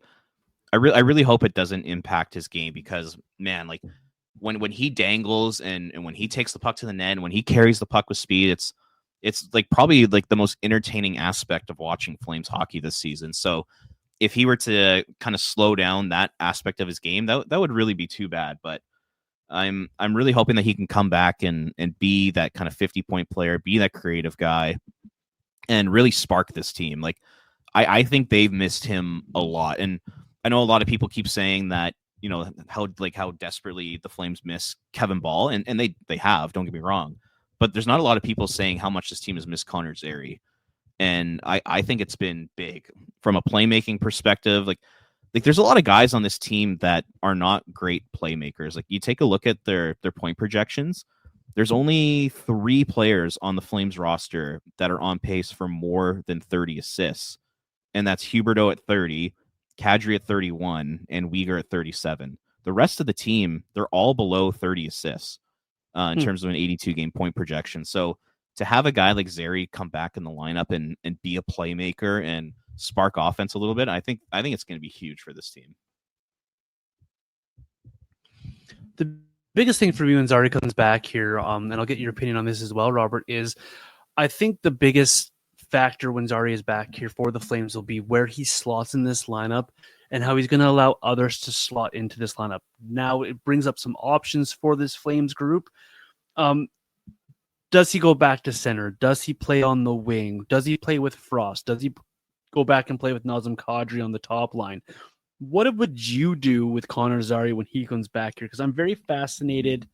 I really hope it doesn't impact his game because, man, like when he dangles and when he takes the puck to the net and when he carries the puck with speed, it's like probably like the most entertaining aspect of watching Flames hockey this season. So if he were to kind of slow down that aspect of his game, that would really be too bad. But I'm really hoping that he can come back and be that kind of 50-point player, be that creative guy, and really spark this team. Like I think they've missed him a lot. And I know a lot of people keep saying that, how desperately the Flames miss Kevin Bahl, and they have, don't get me wrong. But there's not a lot of people saying how much this team has missed Connor Zary. And I think it's been big from a playmaking perspective. Like there's a lot of guys on this team that are not great playmakers. Like you take a look at their point projections. There's only 3 players on the Flames roster that are on pace for more than 30 assists. And that's Huberdeau at 30, Kadri at 31, and Weegar at 37. The rest of the team, they're all below 30 assists in terms of an 82-game point projection. So to have a guy like Zary come back in the lineup and be a playmaker and spark offense a little bit, I think it's going to be huge for this team. The biggest thing for me when Zary comes back here, and I'll get your opinion on this as well, Robert, is I think the biggest factor when Zary is back here for the Flames will be where he slots in this lineup and how he's going to allow others to slot into this lineup. Now it brings up some options for this Flames group. Does he go back to center? Does he play on the wing? Does he play with Frost? Does he go back and play with Nazem Kadri on the top line? What would you do with Connor Zary when he comes back here? Because I'm very fascinated.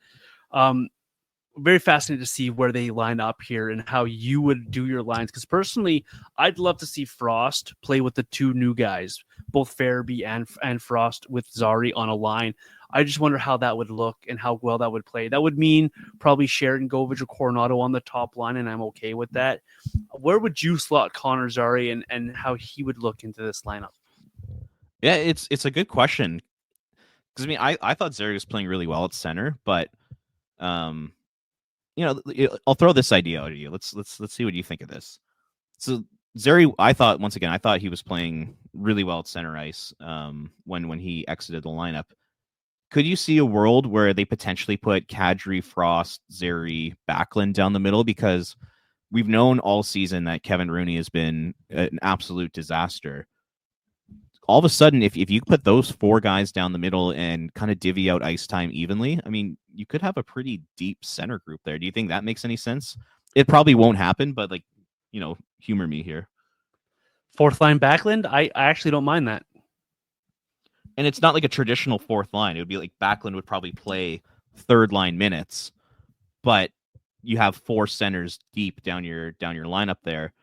Very fascinated to see where they line up here and how you would do your lines. Because personally, I'd love to see Frost play with the 2 new guys, both Farabee and Frost with Zary on a line. I just wonder how that would look and how well that would play. That would mean probably Sheridan Govich or Coronado on the top line, and I'm okay with that. Where would you slot Connor Zary and how he would look into this lineup? Yeah, it's a good question. Because I mean, I thought Zary was playing really well at center, but I'll throw this idea out at you. Let's see what you think of this. So Zary, I thought he was playing really well at center ice when he exited the lineup. Could you see a world where they potentially put Kadri, Frost, Zary, Backlund down the middle? Because we've known all season that Kevin Rooney has been an absolute disaster. All of a sudden, if you put those 4 guys down the middle and kind of divvy out ice time evenly, I mean, you could have a pretty deep center group there. Do you think that makes any sense? It probably won't happen, but humor me here. 4th line Backlund? I actually don't mind that. And it's not like a traditional 4th line. It would be like Backlund would probably play 3rd line minutes, but you have 4 centers deep down your lineup there,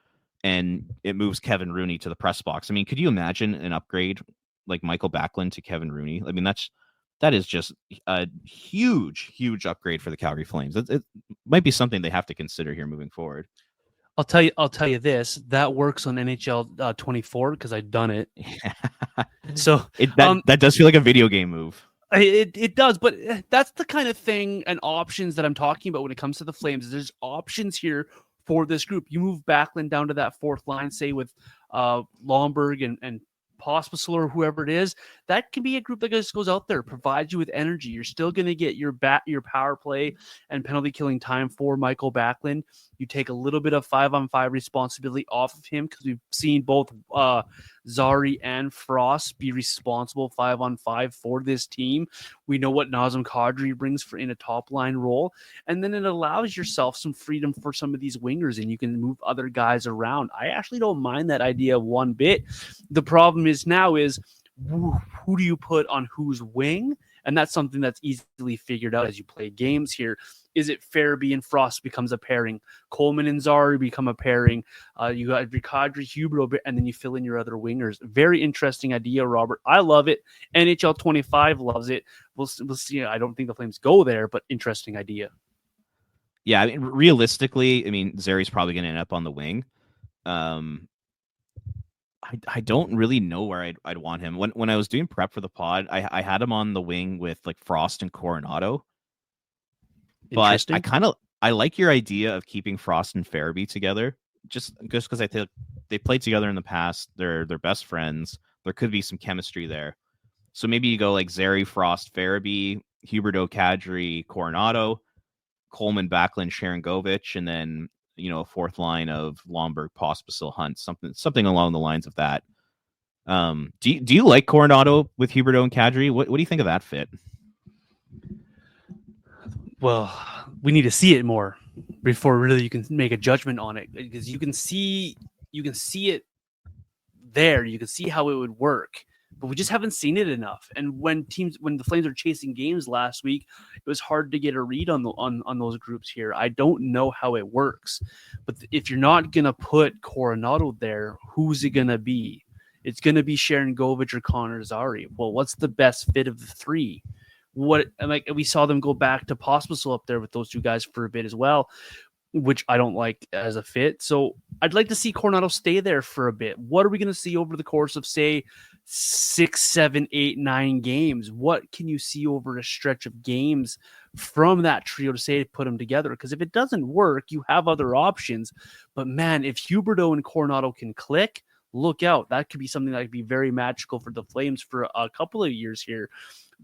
and it moves Kevin Rooney to the press box. I mean, could you imagine an upgrade like Michael Backlund to Kevin Rooney? I mean, that is just a huge upgrade for the Calgary Flames. It might be something they have to consider here moving forward. I'll tell you this, that works on NHL 24 because I've done it. So that does feel like a video game move. It does, but that's the kind of thing and options that I'm talking about when it comes to the Flames. There's options here for this group. You move Backlund down to that fourth line, say with Lomberg and Pospisil or whoever it is. That can be a group that just goes out there, provides you with energy. You're still going to get your power play and penalty killing time for Michael Backlund. You take a little bit of 5-on-5 responsibility off of him because we've seen both Zary and Frost be responsible 5-on-5 for this team. We know what Nazem Kadri brings in a top line role, and then it allows yourself some freedom for some of these wingers, and you can move other guys around. I actually don't mind that idea one bit. The problem is who do you put on whose wing? And that's something that's easily figured out as you play games here. Is it Farabee and Frost becomes a pairing? Coleman and Zary become a pairing. You got Kadri, Huberdeau, and then you fill in your other wingers. Very interesting idea, Robert. I love it. NHL 25 loves it. We'll see. I don't think the Flames go there, but interesting idea. Yeah, I mean, realistically, I mean, Zary's probably going to end up on the wing. I don't really know where I'd want him. When I was doing prep for the pod, I had him on the wing with like Frost and Coronado. But I like your idea of keeping Frost and Farabee together, just because I think they played together in the past. They're best friends. There could be some chemistry there. So maybe you go like Zary, Frost, Farabee, Huberdeau, Kadri, Coronado, Coleman, Backlund, Sharangovich, and then a fourth line of Lomberg, Pospisil, Hunt, something along the lines of that. Do you like Coronado with Huberdeau and Kadri? What do you think of that fit? Well, we need to see it more before really you can make a judgment on it, because you can see it there. You can see how it would work, but we just haven't seen it enough. And when the Flames are chasing games last week, it was hard to get a read on those groups here. I don't know how it works, but if you're not going to put Coronado there, who's it going to be? It's going to be Sharangovich or Connor Zary. Well, what's the best fit of the three? We saw them go back to Pospisil up there with those two guys for a bit as well, which I don't like as a fit. So I'd like to see Coronado stay there for a bit. What are we going to see over the course of, say, 6, 7, 8, 9 games? What can you see over a stretch of games from that trio to say to put them together? Because if it doesn't work, you have other options. But man, if Huberdeau and Coronado can click, look out. That could be something that could be very magical for the Flames for a couple of years here.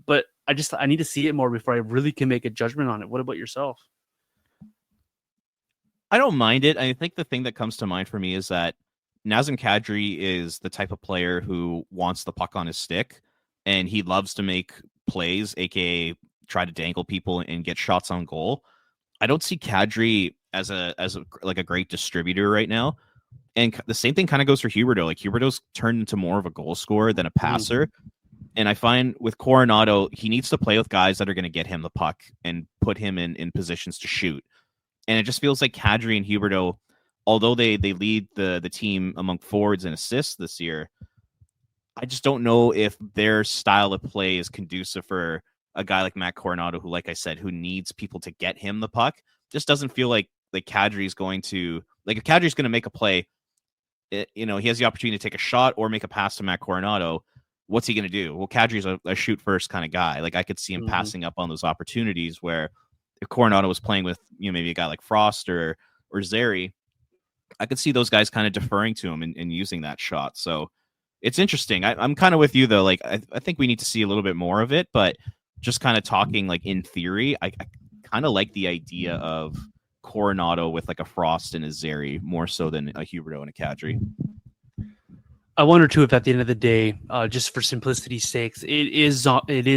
But I need to see it more before I really can make a judgment on it. What about yourself? I don't mind it. I think the thing that comes to mind for me is that Nazem Kadri is the type of player who wants the puck on his stick, and he loves to make plays, aka try to dangle people and get shots on goal. I don't see Kadri as a great distributor right now. And the same thing kind of goes for Huberdeau. Like, Huberdeau's turned into more of a goal scorer than a passer. And I find with Coronado, he needs to play with guys that are going to get him the puck and put him in positions to shoot. And it just feels like Kadri and Huberdeau, although they lead the team among forwards and assists this year, I just don't know if their style of play is conducive for a guy like Matt Coronado, who, like I said, who needs people to get him the puck. Just doesn't feel like Kadri's going to, if Kadri's going to make a play, he has the opportunity to take a shot or make a pass to Matt Coronado. What's he going to do? Well, Kadri's a shoot first kind of guy. Like, I could see him passing up on those opportunities where if Coronado was playing with, maybe a guy like Frost or Zary, I could see those guys kind of deferring to him and using that shot. So it's interesting. I'm kind of with you though. Like, I think we need to see a little bit more of it, but just kind of talking like in theory, I kind of like the idea of Coronado with like a Frost and a Zary more so than a Huberdeau and a Kadri. I wonder too if at the end of the day, just for simplicity's sakes, it is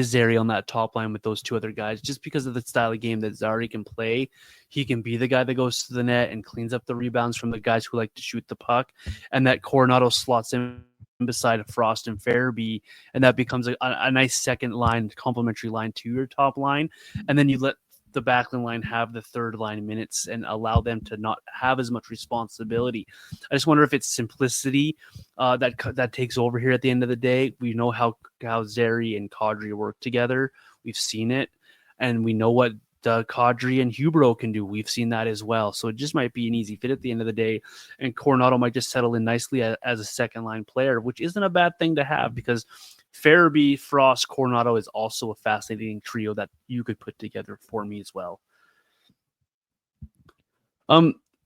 Zary on that top line with those two other guys, just because of the style of game that Zary can play. He can be the guy that goes to the net and cleans up the rebounds from the guys who like to shoot the puck, and that Coronado slots in beside Frost and Farabee, and that becomes a nice second line, complementary line to your top line, and then you let the Backlund line have the third line minutes and allow them to not have as much responsibility. I just wonder if it's simplicity that takes over here at the end of the day. We know how Zary and Kadri work together. We've seen it, and we know what Kadri and Huberdeau can do. We've seen that as well. So it just might be an easy fit at the end of the day. And Coronado might just settle in nicely as a second line player, which isn't a bad thing to have because Farabee, Frost, Coronado is also a fascinating trio that you could put together for me as well.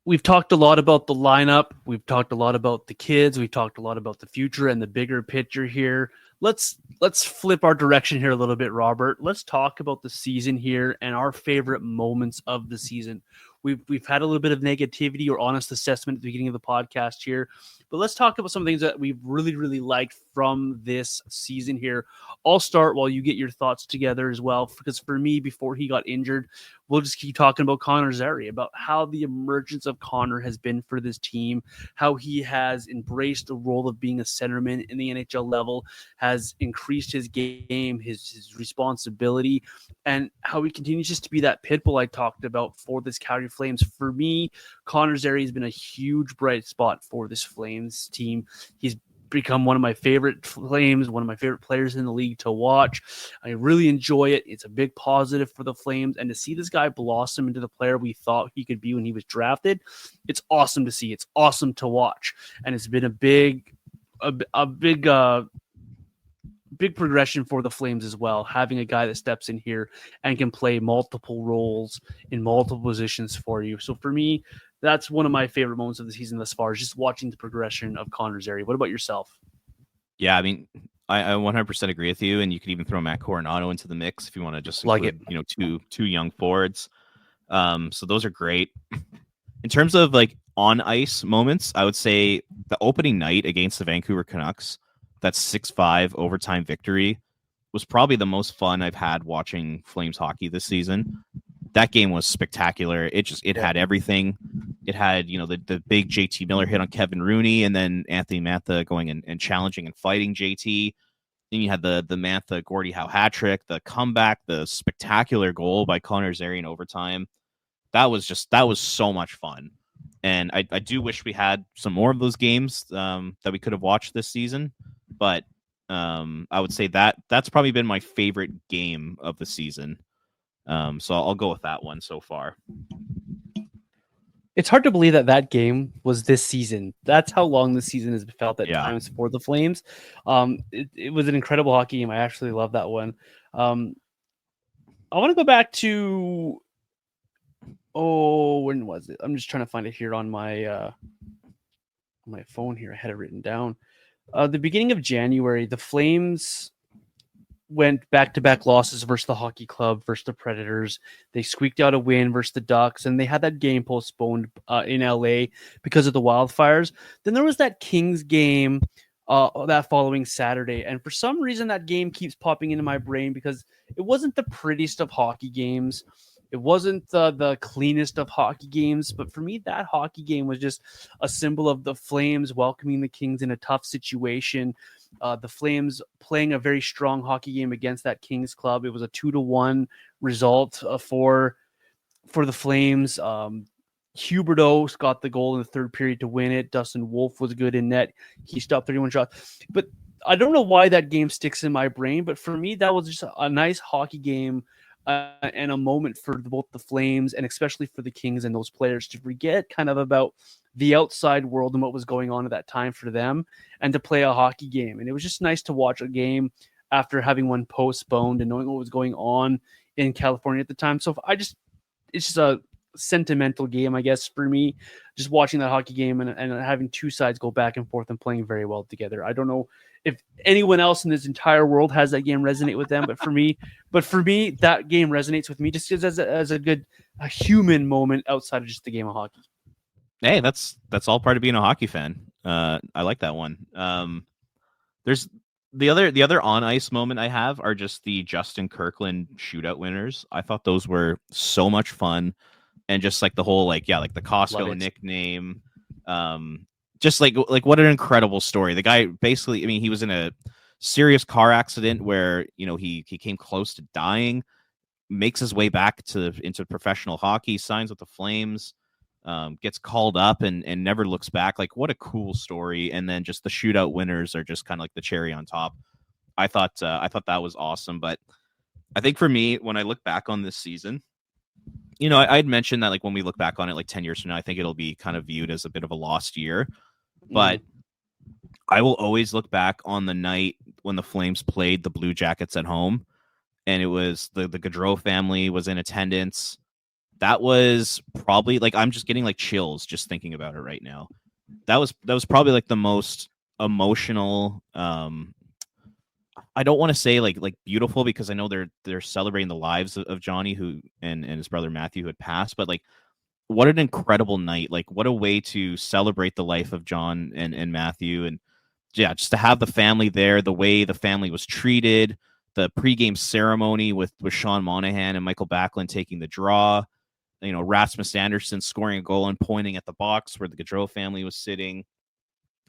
We've talked a lot about the lineup. We've talked a lot about the kids. We've talked a lot about the future and the bigger picture here. Let's flip our direction here a little bit, Robert. Let's talk about the season here and our favorite moments of the season. We've had a little bit of negativity or honest assessment at the beginning of the podcast here, but let's talk about some things that we've really, really liked from this season here. I'll start while you get your thoughts together as well, because for me, before he got injured, we'll just keep talking about Connor Zary, about how the emergence of Connor has been for this team, how he has embraced the role of being a centerman in the NHL level, has increased his game, his responsibility, and how he continues just to be that pit bull I talked about for this Calgary Flames. For me, Connor Zary has been a huge bright spot for this Flames team. He's become one of my favorite Flames, one of my favorite players in the league to watch. I really enjoy it. It's a big positive for the Flames, and to see this guy blossom into the player we thought he could be when he was drafted, it's awesome to see. It's awesome to watch, and it's been a big progression for the Flames as well, having a guy that steps in here and can play multiple roles in multiple positions for you. So for me, that's one of my favorite moments of the season thus far, is just watching the progression of Connor Zary. What about yourself? Yeah, I mean, I 100% agree with you, and you could even throw Matt Coronado into the mix if you want to just include, two young forwards. So those are great. In terms of like on ice moments, I would say the opening night against the Vancouver Canucks, that 6-5 overtime victory, was probably the most fun I've had watching Flames hockey this season. That game was spectacular. It had everything. It had, the big JT Miller hit on Kevin Rooney, and then Anthony Mantha going and challenging and fighting JT. Then you had the Mantha Gordie Howe hat trick, the comeback, the spectacular goal by Connor Zary in overtime. That was so much fun. And I do wish we had some more of those games that we could have watched this season. But I would say that's probably been my favorite game of the season. So I'll go with that one so far. It's hard to believe that game was this season. That's how long this season has felt at times for the Flames. It was an incredible hockey game. I actually love that one. I want to go back to, when was it? I'm just trying to find it here on my phone here. I had it written down. The beginning of January, the Flames went back-to-back losses versus the Hockey Club, versus the Predators. They squeaked out a win versus the Ducks, and they had that game postponed in LA because of the wildfires. Then there was that Kings game that following Saturday, and for some reason that game keeps popping into my brain because it wasn't the prettiest of hockey games. It wasn't the cleanest of hockey games, but for me, that hockey game was just a symbol of the Flames welcoming the Kings in a tough situation. The Flames playing a very strong hockey game against that Kings club. It was a 2-1 result for the Flames. Huberdeau got the goal in the third period to win it. Dustin Wolf was good in net. He stopped 31 shots. But I don't know why that game sticks in my brain, but for me, that was just a nice hockey game. And a moment for both the Flames and especially for the Kings and those players to forget kind of about the outside world and what was going on at that time for them and to play a hockey game. And it was just nice to watch a game after having one postponed and knowing what was going on in California at the time. So it's just a sentimental game, I guess, for me, just watching that hockey game and having two sides go back and forth and playing very well together. I don't know if anyone else in this entire world has that game resonate with them, but for me, that game resonates with me just as a human moment outside of just the game of hockey. Hey, that's all part of being a hockey fan. I like that one. There's the other on ice moment I have are just the Justin Kirkland shootout winners. I thought those were so much fun, and just like the whole like the Costco nickname. Just like what an incredible story. The guy basically, I mean, he was in a serious car accident where, he came close to dying. makes his way back into professional hockey, signs with the Flames, gets called up and never looks back. Like, what a cool story. And then just the shootout winners are just kind of like the cherry on top. I thought that was awesome. But I think for me, when I look back on this season, I'd mentioned that like when we look back on it like 10 years from now, I think it'll be kind of viewed as a bit of a lost year. But I will always look back on the night when the Flames played the Blue Jackets at home, and it was the Gaudreau family was in attendance. That was probably like, I'm just getting like chills just thinking about it right now. That was probably like the most emotional. I don't want to say like beautiful, because I know they're celebrating the lives of Johnny who and his brother Matthew who had passed, but like, what an incredible night. Like, what a way to celebrate the life of John and Matthew. And yeah, just to have the family there, the way the family was treated, the pregame ceremony with Sean Monahan and Michael Backlund taking the draw, Rasmus Anderson scoring a goal and pointing at the box where the Gaudreau family was sitting.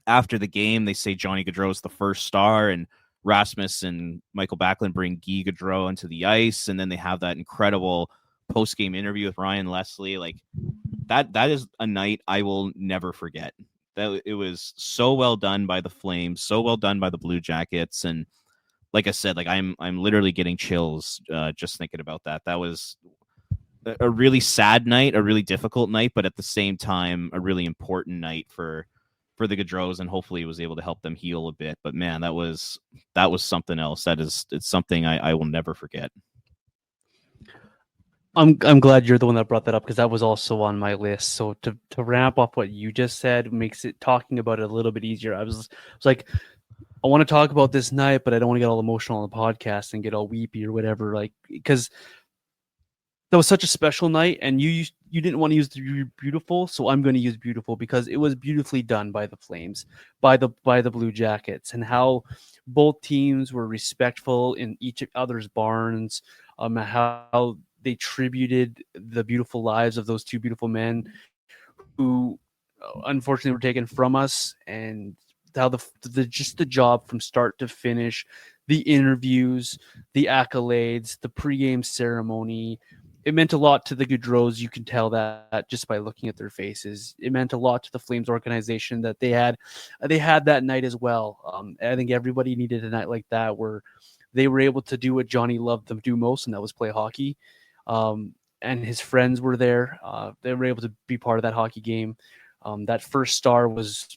After the game, they say Johnny Gaudreau is the first star, and Rasmus and Michael Backlund bring Guy Gaudreau onto the ice, and then they have that incredible post-game interview with Ryan Leslie. Like, that is a night I will never forget. That it was so well done by the Flames, so well done by the Blue Jackets, and like I said, like I'm literally getting chills just thinking about that. That was a really sad night, a really difficult night, but at the same time, a really important night for the Gaudreaus, and hopefully it was able to help them heal a bit. But man, that was something else. It's something I will never forget. I'm glad you're the one that brought that up, because that was also on my list. So to ramp up what you just said makes it talking about it a little bit easier. I was like, I want to talk about this night, but I don't want to get all emotional on the podcast and get all weepy or whatever. Like, because that was such a special night, and you didn't want to use the beautiful, so I'm going to use beautiful because it was beautifully done by the Flames, by the Blue Jackets, and how both teams were respectful in each other's barns. How they tributed the beautiful lives of those two beautiful men who unfortunately were taken from us, and how the job from start to finish, the interviews, the accolades, the pregame ceremony. It meant a lot to the Gaudreaus. You can tell that just by looking at their faces. It meant a lot to the Flames organization that they had that night as well. I think everybody needed a night like that where they were able to do what Johnny loved them do most, and that was play hockey. And his friends were there. They were able to be part of that hockey game. That first star was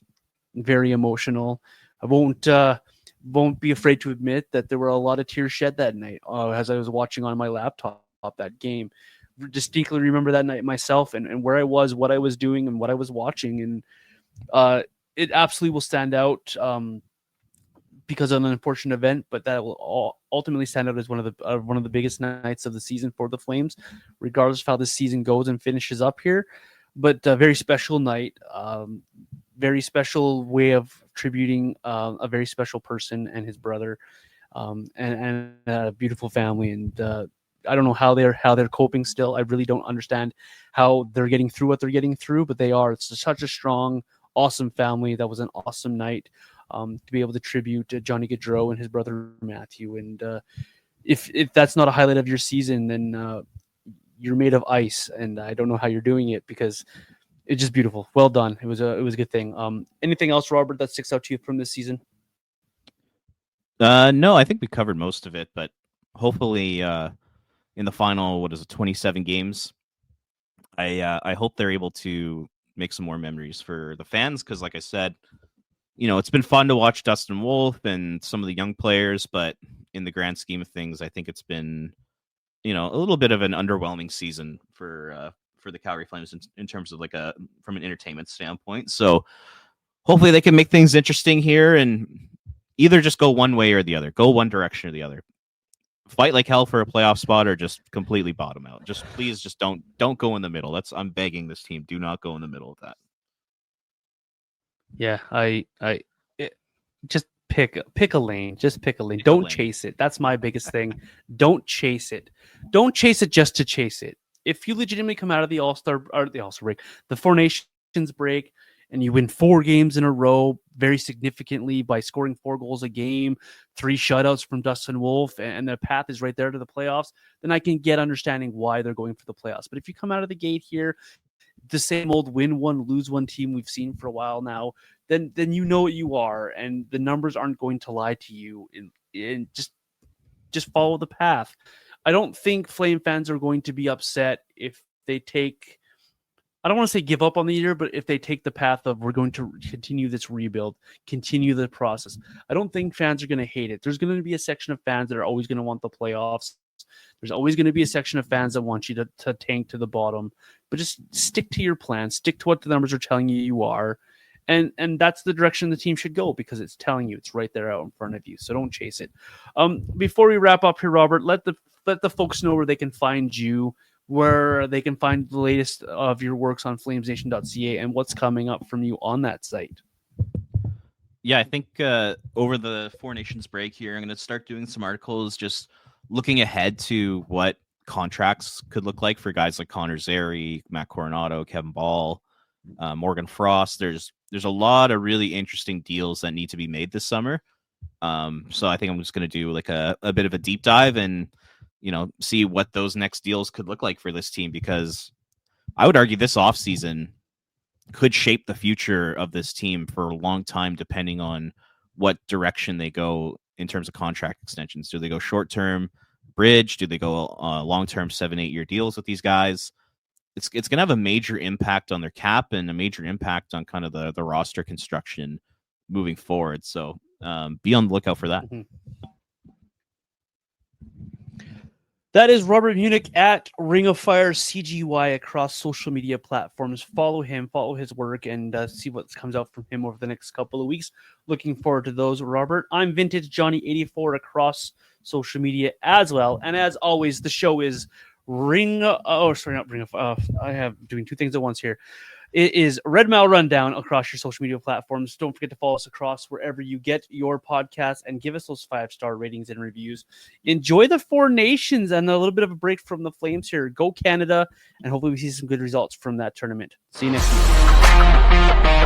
very emotional. I won't be afraid to admit that there were a lot of tears shed that night as I was watching on my laptop that game. Distinctly remember that night myself, and where I was, what I was doing, and what I was watching, and it absolutely will stand out because of an unfortunate event, but that will ultimately stand out as one of the biggest nights of the season for the Flames, regardless of how this season goes and finishes up here. But a very special night, very special way of tributing a very special person and his brother, and a beautiful family. And I don't know how they're coping still. I really don't understand how they're getting through what they're getting through, but they are. It's such a strong, awesome family. That was an awesome night to be able to tribute to Johnny Gaudreau and his brother Matthew. And if that's not a highlight of your season, then you're made of ice, and I don't know how you're doing it, because it's just beautiful. Well done. It was a good thing. Anything else, Robert, that sticks out to you from this season? No, I think we covered most of it, but hopefully in the final, 27 games, I hope they're able to make some more memories for the fans, because like I said, it's been fun to watch Dustin Wolf and some of the young players, but in the grand scheme of things, I think it's been a little bit of an underwhelming season for the Calgary Flames in terms of from an entertainment standpoint. So hopefully they can make things interesting here and either just go one way or the other, go one direction or the other. Fight like hell for a playoff spot, or just completely bottom out. Just please, just don't go in the middle. I'm begging this team, do not go in the middle of that. Yeah, just pick a lane. Just pick a lane. Don't chase it. That's my biggest thing. Don't chase it. Don't chase it just to chase it. If you legitimately come out of the All-Star break, the Four Nations break, and you win 4 games in a row very significantly by scoring 4 goals a game, 3 shutouts from Dustin Wolf, and the path is right there to the playoffs, then I can get understanding why they're going for the playoffs. But if you come out of the gate here, the same old win one, lose one team we've seen for a while now, then you know what you are, and the numbers aren't going to lie to you. And just follow the path. I don't think Flame fans are going to be upset if they take, I don't want to say give up on the year, but if they take the path of we're going to continue this rebuild, continue the process. I don't think fans are going to hate it. There's going to be a section of fans that are always going to want the playoffs. There's always going to be a section of fans that want you to tank to the bottom, but just stick to your plan, stick to what the numbers are telling you are. And that's the direction the team should go because it's telling you, it's right there out in front of you. So don't chase it. Before we wrap up here, Robert, let the folks know where they can find you, where they can find the latest of your works on flamesnation.ca and what's coming up from you on that site. Yeah, I think over the Four Nations break here, I'm going to start doing some articles just looking ahead to what contracts could look like for guys like Connor Zary, Matt Coronado, Kevin Bahl, Morgan Frost. There's a lot of really interesting deals that need to be made this summer. So I think I'm just going to do like a bit of a deep dive and, see what those next deals could look like for this team, because I would argue this offseason could shape the future of this team for a long time, depending on what direction they go in terms of contract extensions. Do they go short-term bridge? Do they go long-term 7-8 year deals with these guys? It's going to have a major impact on their cap and a major impact on kind of the roster construction moving forward. So be on the lookout for that. Mm-hmm. That is Robert Munich at Ring of Fire CGY across social media platforms. Follow him, follow his work, and see what comes out from him over the next couple of weeks. Looking forward to those, Robert. I'm Vintage Johnny 84 across social media as well. And as always, the show is I have doing 2 things at once here. It is Red Mile Rundown across your social media platforms. Don't forget to follow us across wherever you get your podcasts and give us those 5-star ratings and reviews. Enjoy the Four Nations and a little bit of a break from the Flames here. Go Canada, and hopefully we see some good results from that tournament. See you next week.